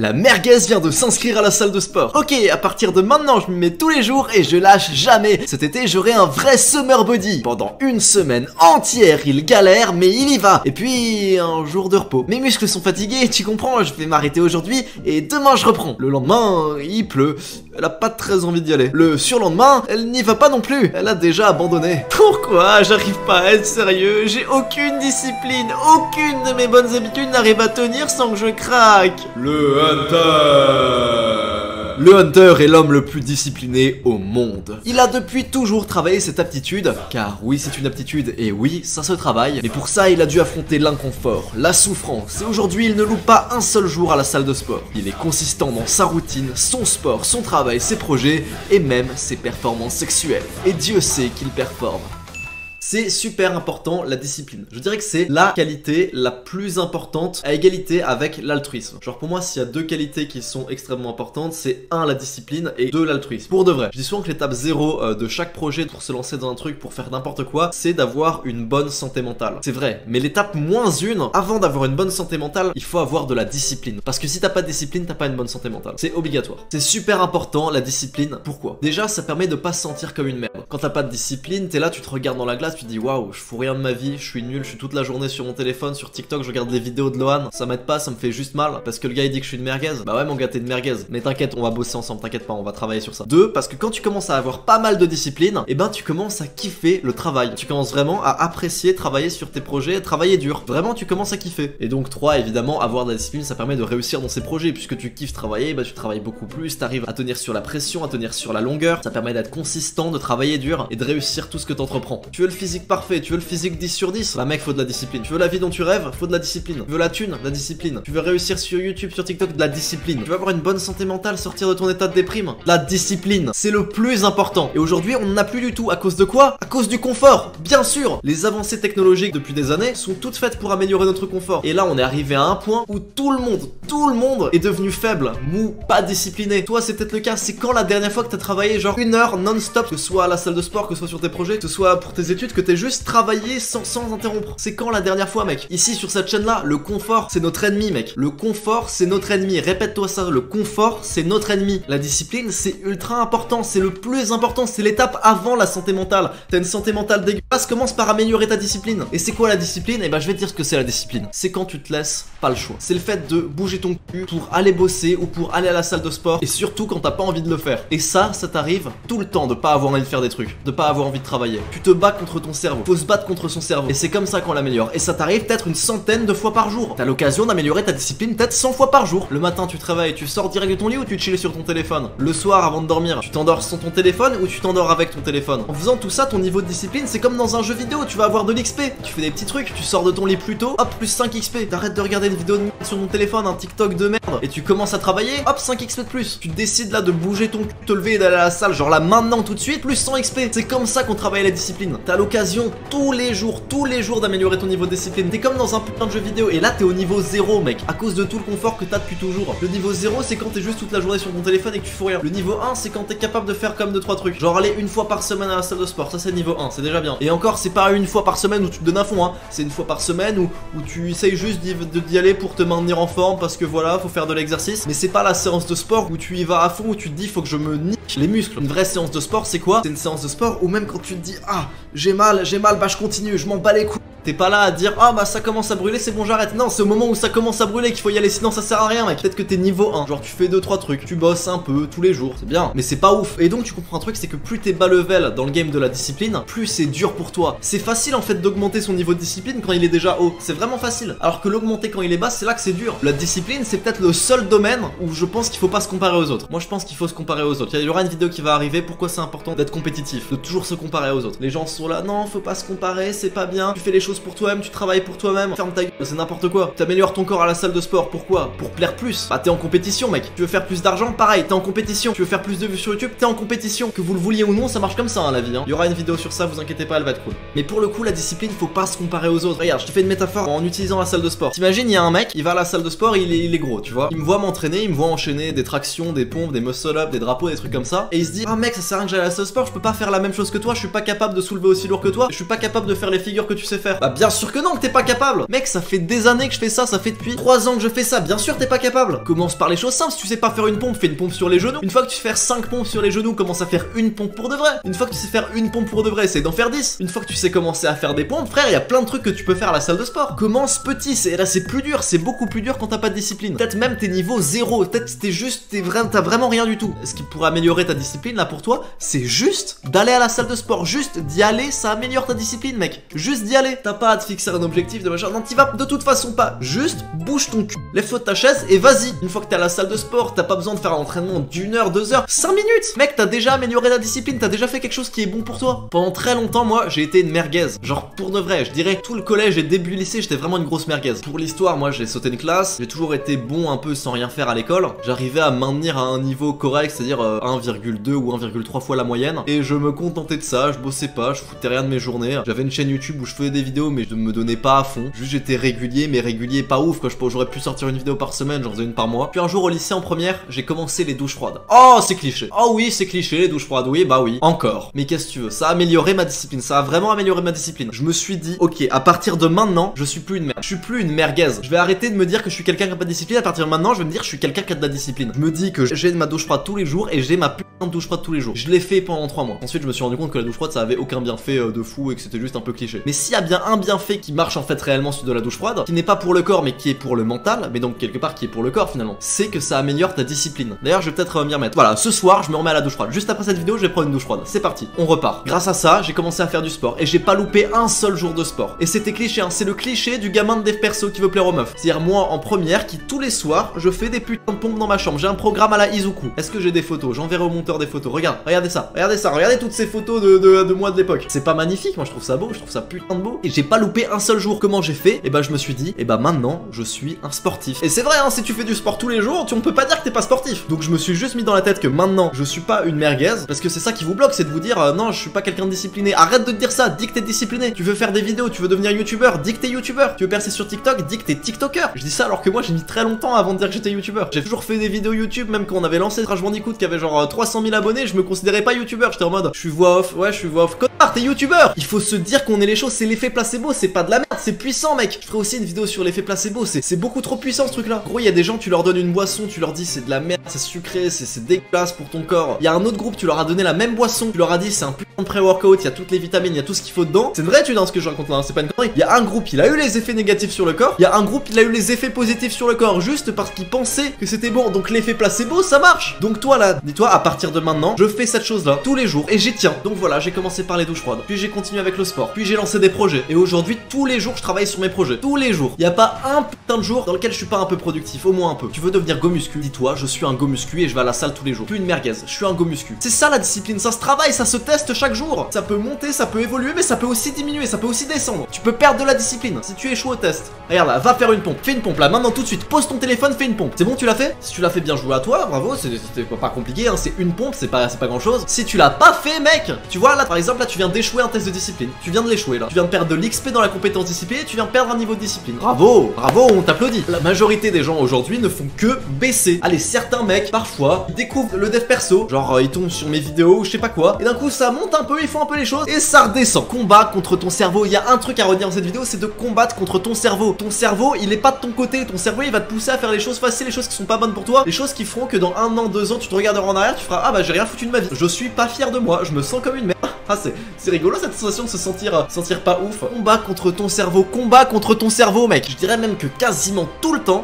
La merguez vient de s'inscrire à la salle de sport. Ok, à partir de maintenant, je me mets tous les jours et je lâche jamais. Cet été, j'aurai un vrai summer body. Pendant une semaine entière, il galère, mais il y va. Et puis, un jour de repos. Mes muscles sont fatigués, tu comprends, je vais m'arrêter aujourd'hui et demain, je reprends. Le lendemain, il pleut. Elle a pas très envie d'y aller. Le surlendemain, elle n'y va pas non plus. Elle a déjà abandonné. Pourquoi j'arrive pas à être sérieux? J'ai aucune discipline. Aucune de mes bonnes habitudes n'arrive à tenir sans que je craque. Le Hunter est l'homme le plus discipliné au monde. Il a depuis toujours travaillé cette aptitude, car oui c'est une aptitude et oui ça se travaille, mais pour ça il a dû affronter l'inconfort, la souffrance, et aujourd'hui il ne loupe pas un seul jour à la salle de sport. Il est consistant dans sa routine, son sport, son travail, ses projets et même ses performances sexuelles. Et Dieu sait qu'il performe. C'est super important la discipline. Je dirais que c'est la qualité la plus importante à égalité avec l'altruisme. Genre pour moi s'il y a deux qualités qui sont extrêmement importantes, c'est 1 la discipline et 2 l'altruisme. Pour de vrai. Je dis souvent que l'étape 0 de chaque projet pour se lancer dans un truc, pour faire n'importe quoi, c'est d'avoir une bonne santé mentale. C'est vrai. Mais l'étape -1, avant d'avoir une bonne santé mentale, il faut avoir de la discipline. Parce que si t'as pas de discipline, t'as pas une bonne santé mentale. C'est obligatoire. C'est super important la discipline. Pourquoi? Déjà ça permet de pas se sentir comme une merde. Quand t'as pas de discipline, t'es là, tu te regardes dans la glace, tu te dis waouh, je fous rien de ma vie, je suis nul, je suis toute la journée sur mon téléphone, sur TikTok, je regarde des vidéos de Lohan, ça m'aide pas, ça me fait juste mal, parce que le gars il dit que je suis une merguez. Bah ouais mon gars t'es une merguez, mais t'inquiète, on va bosser ensemble, t'inquiète pas, on va travailler sur ça. 2, parce que quand tu commences à avoir pas mal de discipline, et ben tu commences à kiffer le travail. Tu commences vraiment à apprécier travailler sur tes projets, travailler dur. Vraiment tu commences à kiffer. Et donc 3, évidemment, avoir de la discipline, ça permet de réussir dans ces projets, puisque tu kiffes travailler, bah tu travailles beaucoup plus, t'arrives à tenir sur la pression, à tenir sur la longueur, ça permet d'être consistant, de travailler dur et de réussir tout ce que t'entreprends. Tu veux le physique parfait, tu veux le physique 10 sur 10, bah mec faut de la discipline. Tu veux la vie dont tu rêves, faut de la discipline. Tu veux la thune, de la discipline. Tu veux réussir sur YouTube, sur TikTok, de la discipline. Tu veux avoir une bonne santé mentale, sortir de ton état de déprime, la discipline, c'est le plus important. Et aujourd'hui on n'en a plus du tout. À cause de quoi? À cause du confort. Bien sûr, les avancées technologiques depuis des années sont toutes faites pour améliorer notre confort. Et là on est arrivé à un point où tout le monde est devenu faible, mou, pas discipliné. Toi c'est peut-être le cas, c'est quand la dernière fois que t'as travaillé genre 1 heure non-stop, que ce soit à la salle de sport, que ce soit sur tes projets, que ce soit pour tes études, que t'aies juste travaillé sans interrompre. C'est quand la dernière fois mec? Ici sur cette chaîne là, le confort c'est notre ennemi mec. Le confort c'est notre ennemi, répète-toi ça, le confort c'est notre ennemi. La discipline c'est ultra important, c'est le plus important, c'est l'étape avant la santé mentale. T'as une santé mentale dégueulasse, commence par améliorer ta discipline. Et c'est quoi la discipline? Et bah je vais te dire ce que c'est la discipline. C'est quand tu te laisses pas le choix. C'est le fait de bouger ton cul pour aller bosser ou pour aller à la salle de sport, et surtout quand t'as pas envie de le faire. Et ça t'arrive tout le temps de pas avoir envie de faire des trucs, de pas avoir envie de travailler. Tu te bats contre ton cerveau, faut se battre contre son cerveau. Et c'est comme ça qu'on l'améliore. Et ça t'arrive peut-être une centaine de fois par jour. T'as l'occasion d'améliorer ta discipline peut-être 100 fois par jour. Le matin tu travailles, tu sors direct de ton lit ou tu chill sur ton téléphone. Le soir avant de dormir, tu t'endors sans ton téléphone ou tu t'endors avec ton téléphone. En faisant tout ça, ton niveau de discipline c'est comme dans un jeu vidéo, tu vas avoir de l'XP. Tu fais des petits trucs, tu sors de ton lit plus tôt, hop plus 5 XP. T'arrêtes de regarder une vidéo de merde sur ton téléphone, un TikTok de merde, et tu commences à travailler, hop 5 XP de plus. Tu décides là de bouger ton cul, te lever et d'aller à la salle, genre là maintenant tout de suite, plus 100 XP. C'est comme ça qu'on travaille la discipline. T'as l'occasion tous les jours d'améliorer ton niveau de discipline. T'es comme dans un putain de jeu vidéo et là t'es au niveau 0 mec, à cause de tout le confort que t'as depuis toujours. Le niveau 0 c'est quand t'es juste toute la journée sur ton téléphone et que tu fous rien. Le niveau 1 c'est quand t'es capable de faire comme 2-3 trucs, genre aller une fois par semaine à la salle de sport, ça c'est niveau 1, c'est déjà bien. Et encore c'est pas une fois par semaine où tu te donnes à fond hein, c'est une fois par semaine où tu essayes juste d'y aller pour te maintenir en forme parce que voilà faut faire de l'exercice. Mais c'est pas la séance de sport où tu y vas à fond, où tu te dis faut que je me nique les muscles. Une vraie séance de sport c'est quoi? C'est une séance de sport où même quand tu te dis ah j'ai mal, bah je continue, je m'en bats les couilles. T'es pas là à dire ah bah ça commence à brûler c'est bon j'arrête. Non c'est au moment où ça commence à brûler qu'il faut y aller, sinon ça sert à rien mec. Peut-être que t'es niveau 1, genre tu fais 2-3 trucs, tu bosses un peu tous les jours, c'est bien, mais c'est pas ouf. Et donc tu comprends un truc, c'est que plus t'es bas level dans le game de la discipline, plus c'est dur pour toi. C'est facile en fait d'augmenter son niveau de discipline quand il est déjà haut, c'est vraiment facile. Alors que l'augmenter quand il est bas c'est là que c'est dur. La discipline c'est peut-être le seul domaine où je pense qu'il faut pas se comparer aux autres. Moi je pense qu'il faut se comparer aux autres. Il y aura une vidéo qui va arriver, pourquoi c'est important d'être compétitif, de toujours se comparer aux autres. Les gens sont là, non faut pas se comparer, c'est pas bien, tu fais les choses pour toi-même, tu travailles pour toi-même, ferme ta gueule, c'est n'importe quoi. T'améliores ton corps à la salle de sport, pourquoi? Pour plaire plus. Bah t'es en compétition mec. Tu veux faire plus d'argent, pareil, t'es en compétition. Tu veux faire plus de vues sur YouTube, t'es en compétition. Que vous le vouliez ou non, ça marche comme ça hein, la vie hein. Il y aura une vidéo sur ça, vous inquiétez pas, elle va être cool. Mais pour le coup la discipline, faut pas se comparer aux autres. Regarde, je te fais une métaphore en utilisant la salle de sport. T'imagines, il y a un mec, il va à la salle de sport, il est gros, tu vois. Il me voit m'entraîner, il me voit enchaîner des tractions, des pompes, des muscle-up, des drapeaux, des trucs comme ça. Et il se dit ah mec ça sert à rien que j'aille à la salle de sport, je peux pas faire la même chose que toi, je suis pas capable de soulever aussi lourd que toi, je suis pas capable de faire les figures que tu sais faire. Bah bien sûr que non, que t'es pas capable. Mec, ça fait des années que je fais ça, ça fait depuis 3 ans que je fais ça. Bien sûr t'es pas capable. Commence par les choses simples. Si tu sais pas faire une pompe, fais une pompe sur les genoux. Une fois que tu sais faire 5 pompes sur les genoux, commence à faire une pompe pour de vrai. Une fois que tu sais faire une pompe pour de vrai, essaye d'en faire 10. Une fois que tu sais commencer à faire des pompes, frère, il y a plein de trucs que tu peux faire à la salle de sport. Commence petit, là c'est plus dur, c'est beaucoup plus dur quand t'as pas de discipline. Peut-être même t'es niveau 0, peut-être t'as vraiment rien du tout. Ce qui pourrait améliorer ta discipline là pour toi, c'est juste d'aller à la salle de sport. Juste d'y aller, ça améliore ta discipline, mec. Juste d'y aller. T'as pas à te fixer un objectif de machin. Non, t'y vas de toute façon pas. Juste bouge ton cul. Lève-toi de ta chaise et vas-y. Une fois que t'es à la salle de sport, t'as pas besoin de faire un entraînement d'1 heure, 2 heures, 5 minutes. Mec, t'as déjà amélioré ta discipline, t'as déjà fait quelque chose qui est bon pour toi. Pendant très longtemps, moi, j'ai été une merguez. Genre pour de vrai, je dirais tout le collège et début lycée, j'étais vraiment une grosse merguez. Pour l'histoire, moi, j'ai sauté une classe. J'ai toujours été bon un peu sans rien faire à l'école. J'arrivais à maintenir à un niveau correct, c'est-à-dire 1,2 ou 1,3 fois la moyenne. Et je me contentais de ça, je bossais pas, je foutais rien de mes journées. J'avais une chaîne YouTube où je faisais des vidéos, mais je me donnais pas à fond. Juste j'étais régulier, mais régulier pas ouf, quoi. J'aurais pu sortir une vidéo par semaine, j'en faisais une par mois. Puis un jour au lycée en première, j'ai commencé les douches froides. Oh, c'est cliché. Oh oui, c'est cliché, les douches froides. Oui, bah oui. Encore. Mais qu'est-ce que tu veux? Ça a amélioré ma discipline. Ça a vraiment amélioré ma discipline. Je me suis dit, ok, à partir de maintenant, je suis plus une merde. Je suis plus une merguez. Je vais arrêter de me dire que je suis quelqu'un qui a pas de discipline. À partir de maintenant, je vais me dire que je suis quelqu'un qui a de la discipline. Je me dis que j'ai ma douche froide tous les jours et j'ai ma putain de douche froide tous les jours. Je l'ai fait pendant 3 mois. Ensuite, je me suis rendu compte que la douche froide, ça avait aucun bienfait de fou et que c'était juste un peu cliché. Mais s'il y a bien un bienfait qui marche en fait réellement sur de la douche froide, qui n'est pas pour le corps mais qui est pour le mental, mais donc quelque part qui est pour le corps finalement, c'est que ça améliore ta discipline. D'ailleurs, je vais peut-être m'y remettre. Voilà, ce soir, je me remets à la douche froide. Juste après cette vidéo, je vais prendre une douche froide. C'est parti, on repart. Grâce à ça, j'ai commencé à faire du sport et j'ai pas loupé un seul jour de sport. Et c'était cliché, hein, c'est le cliché du gamin de dev perso qui veut plaire aux meufs. C'est-à-dire moi en première qui tous les soirs, je fais des putains de pompes dans ma chambre. J'ai un programme à la Izuku. Est-ce que j'ai des photos? J'enverrai au monteur des photos. Regarde, regardez ça, regardez toutes ces photos de moi de l'époque. C'est pas magnifique, moi je trouve ça beau, je trouve ça putain de beau. Et j'ai pas loupé un seul jour. Comment j'ai fait? Et bah je me suis dit, et bah maintenant je suis un sportif. Et c'est vrai, hein, si tu fais du sport tous les jours, on peut pas dire que t'es pas sportif. Donc je me suis juste mis dans la tête que maintenant je suis pas une merguez, parce que c'est ça qui vous bloque, c'est de vous dire non, je suis pas quelqu'un de discipliné. Arrête de te dire ça, dis que t'es discipliné. Tu veux faire des vidéos, tu veux devenir youtubeur, dis que t'es youtubeur. Tu veux percer sur TikTok, dis que t'es tiktoker. Je dis ça alors que moi j'ai mis très longtemps avant de dire que j'étais youtubeur. J'ai toujours fait des vidéos YouTube, même quand on avait lancé Crash Bandicoot qui avait genre 300 000 abonnés, je me considérais pas youtubeur. J'étais en mode, je suis voix off, ouais, je suis voix off. Connard, t'es youtubeur. Il faut se dire qu'on est les choses, c'est l'effet placebo, c'est pas de la merde, c'est puissant, mec. Je ferai aussi une vidéo sur l'effet placebo, c'est beaucoup trop puissant ce truc là. Gros, il y a des gens, tu leur donnes une boisson, tu leur dis c'est de la merde, c'est sucré, c'est dégueulasse pour ton corps. Il y a un autre groupe, tu leur as donné la même boisson, tu leur as dit c'est un putain de pré-workout, il y a toutes les vitamines, il y a tout ce qu'il faut dedans. C'est une vraie étude hein, ce que je raconte là, hein, c'est pas une connerie. Il y a un groupe, il a eu les effets négatifs sur le corps, il y a un groupe, il a eu les effets positifs sur le corps, juste parce qu'il pensait que c'était bon. Donc l'effet placebo, ça marche. Donc toi là, dis-toi, à partir de maintenant, je fais cette chose là tous les jours et j'y tiens. Donc voilà, j'ai commencé par les douches froides, puis j'ai continué avec le sport, puis j'ai lancé des projets. Et aujourd'hui, tous les jours, je travaille sur mes projets. Tous les jours. Il y a pas un putain de jour dans lequel je suis pas un peu productif, au moins un peu. Tu veux devenir go muscu? Dis-toi, je suis un go muscu et je vais à la salle tous les jours. Plus une merguez, je suis un go muscu. C'est ça la discipline, ça se travaille, ça se teste chaque jour. Ça peut monter, ça peut évoluer, mais ça peut aussi diminuer, ça peut aussi descendre. Tu peux perdre de la discipline si tu échoues au test. Regarde là, va faire une pompe. Fais une pompe là, maintenant tout de suite. Pose ton téléphone, fais une pompe. C'est bon, tu l'as fait? Si tu l'as fait, bien joué à toi, bravo. C'était pas compliqué, hein, c'est une pompe, c'est pas grand chose. Si tu l'as pas fait, mec, tu vois là, par exemple, là, tu viens d'échouer un test de discipline. Tu viens de l'échouer là. Tu viens de perdre de l'XP dans la compétence discipline, tu viens de perdre un niveau de discipline. Bravo, bravo, on t'applaudit. La majorité des gens aujourd'hui ne font que baisser. Allez, certains mecs, parfois, ils découvrent le dev perso, genre ils tombent sur mes vidéos ou je sais pas quoi, et d'un coup ça monte un peu, ils font un peu les choses, et ça redescend. Combat contre ton cerveau. Il y a un truc à retenir dans cette vidéo, c'est de combattre contre ton cerveau. Ton cerveau, il est pas de ton côté. Ton cerveau, il va te pousser à faire les choses faciles, les choses qui sont pas bonnes pour toi, les choses qui feront que dans 1 an, 2 ans, tu te regarderas en arrière, tu feras ah bah j'ai rien foutu de ma vie. Je suis pas fier de moi, je me sens comme une merde. Ah c'est rigolo cette sensation de se sentir pas ouf. Combat contre ton cerveau, combat contre ton cerveau, mec. Je dirais même que quasiment tout le temps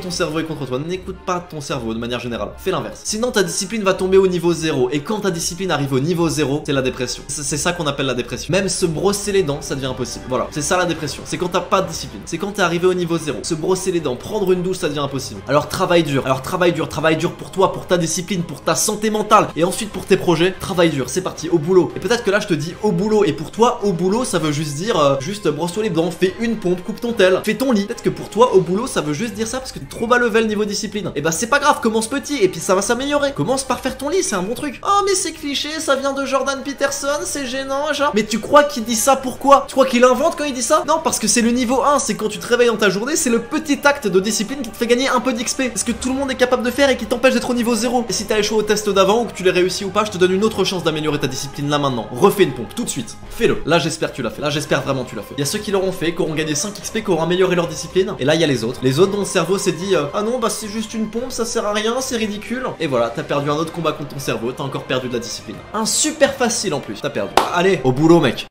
ton cerveau est contre toi. N'écoute pas ton cerveau de manière générale. Fais l'inverse. Sinon ta discipline va tomber au niveau 0. Et quand ta discipline arrive au niveau 0, c'est la dépression. C'est ça qu'on appelle la dépression. Même se brosser les dents, ça devient impossible. Voilà, c'est ça la dépression. C'est quand t'as pas de discipline. C'est quand t'es arrivé au niveau 0. Se brosser les dents, prendre une douche, ça devient impossible. Alors travaille dur. Travaille dur pour toi, pour ta discipline, pour ta santé mentale. Et ensuite pour tes projets, travaille dur. C'est parti, au boulot. Et peut-être que là je te dis au boulot. Et pour toi, au boulot, ça veut juste dire juste brosse-toi les dents, fais une pompe, coupe ton tel, fais ton lit. Peut-être que pour toi, au boulot, ça veut juste dire ça parce que t'es trop bas level niveau discipline. Et bah c'est pas grave, commence petit et puis ça va s'améliorer. Commence par faire ton lit, c'est un bon truc. Oh mais c'est cliché, ça vient de Jordan Peterson, c'est gênant, genre. Mais tu crois qu'il dit ça pourquoi? Tu crois qu'il invente quand il dit ça? Non, parce que c'est le niveau 1, c'est quand tu te réveilles dans ta journée, c'est le petit acte de discipline qui te fait gagner un peu d'XP. C'est ce que tout le monde est capable de faire et qui t'empêche d'être au niveau 0. Et si t'as échoué au test d'avant ou que tu l'as réussi ou pas, je te donne une autre chance d'améliorer ta discipline là maintenant. refais une pompe tout de suite. Fais-le. Là j'espère que tu l'as fait. Là j'espère vraiment que tu l'as fait. Il y a ceux qui l'auront fait, qui auront gagné 5 XP, qui auront amélioré leur discipline. Et là il y a les autres. Les autres dont le cerveau s'est dit ah non bah c'est juste une pompe, ça sert à rien, c'est ridicule. Et voilà, t'as perdu un autre combat contre ton cerveau, t'as encore perdu de la discipline. Un super facile en plus, t'as perdu. Allez, au boulot mec.